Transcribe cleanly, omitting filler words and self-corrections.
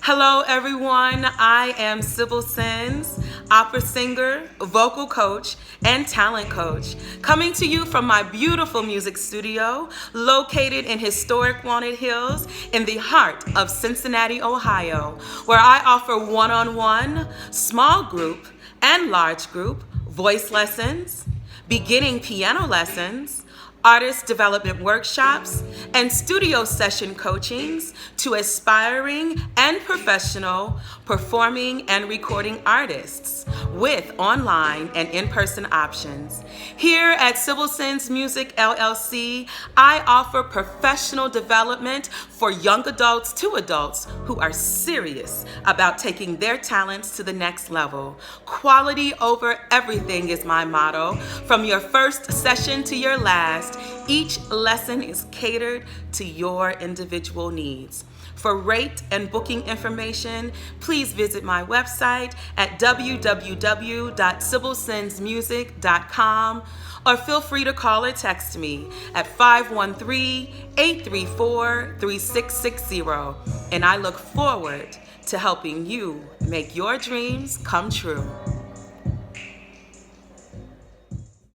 Hello, everyone. I am Sybil Sinz, opera singer, vocal coach, and talent coach, coming to you from my beautiful music studio located in historic Walnut Hills in the heart of Cincinnati, Ohio, where I offer one-on-one, small group, and large group voice lessons, beginning piano lessons, artist development workshops, and studio session coachings to aspiring and professional performing and recording artists with online and in-person options. Here at Sybil Sinz Music LLC, I offer professional development for young adults to adults who are serious about taking their talents to the next level. Quality over everything is my motto. From your first session to your last, each lesson is catered to your individual needs. For rate and booking information, please visit my website at www.sybilsinzmusic.com or feel free to call or text me at 513-834-3660. And I look forward to helping you make your dreams come true.